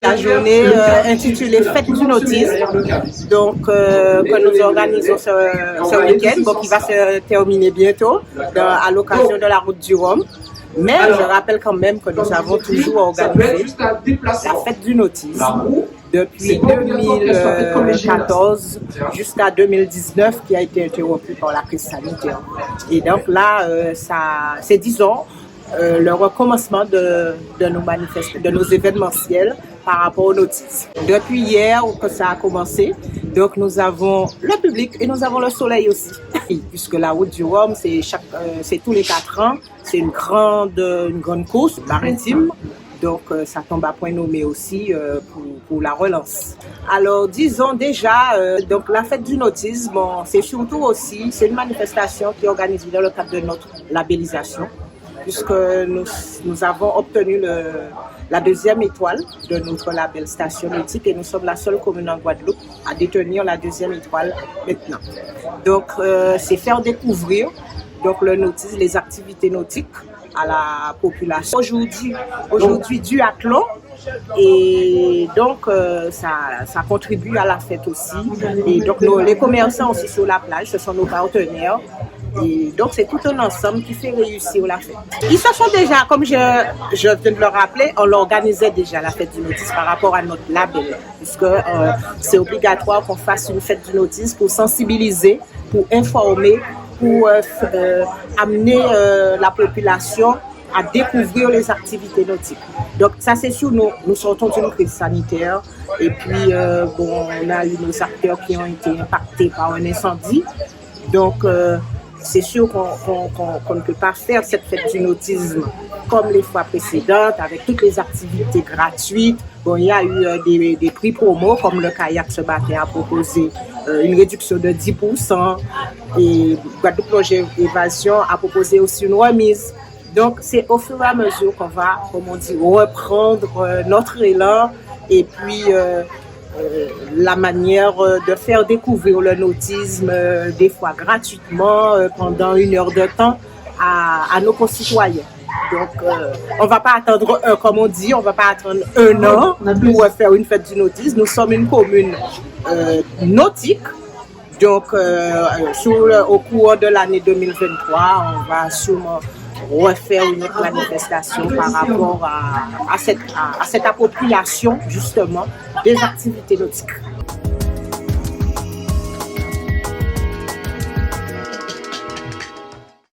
La journée intitulée Fête du nautisme, donc que nous organisons ce week-end, bon, qui va se terminer bientôt à l'occasion de la route du Rhum. Mais je rappelle quand même que nous avons toujours organisé la Fête du nautisme depuis 2014 jusqu'à 2019 qui a été interrompue par la crise sanitaire. Et donc là, c'est disons le recommencement de nos événementiels par rapport au nautisme. Depuis hier que ça a commencé, donc nous avons le public et nous avons le soleil aussi. Puisque la route du Rhum, c'est tous les 4 ans, c'est une grande course maritime. Donc ça tombe à point nommé aussi pour la relance. Alors disons déjà, donc la fête du nautisme, bon, c'est surtout aussi, c'est une manifestation qui est organisée dans le cadre de notre labellisation, puisque nous avons obtenu la 2e étoile de notre label Station Nautique et nous sommes la seule commune en Guadeloupe à détenir la 2e étoile maintenant. Donc c'est faire découvrir donc le nautisme, les activités nautiques à la population. Aujourd'hui duathlon et donc ça contribue à la fête aussi. Et donc les commerçants aussi sur la plage, ce sont nos partenaires. Et donc c'est tout un ensemble qui fait réussir la fête. Ils se sont déjà, comme je viens de le rappeler, on l'organisait déjà la fête du nautisme par rapport à notre label, puisque c'est obligatoire qu'on fasse une fête du nautisme pour sensibiliser, pour informer, pour amener la population à découvrir les activités nautiques. Donc ça c'est sûr, nous sortons d'une crise sanitaire et puis bon, on a eu nos acteurs qui ont été impactés par un incendie. Donc c'est sûr qu'on ne peut pas faire cette fête du nautisme comme les fois précédentes avec toutes les activités gratuites. Bon, il y a eu des prix promo comme le kayak ce matin a proposé une réduction de 10% et Guadeloupe Projet Évasion a proposé aussi une remise. Donc c'est au fur et à mesure qu'on va, comme on dit, reprendre notre élan et puis la manière de faire découvrir le nautisme des fois gratuitement pendant 1 heure de temps à nos concitoyens. Donc on va pas attendre, comme on dit, on va pas attendre 1 an pour faire une fête du nautisme. Nous sommes une commune nautique. Donc au cours de l'année 2023, on va sûrement refaire une autre manifestation par rapport à cette appropriation justement des activités nautiques.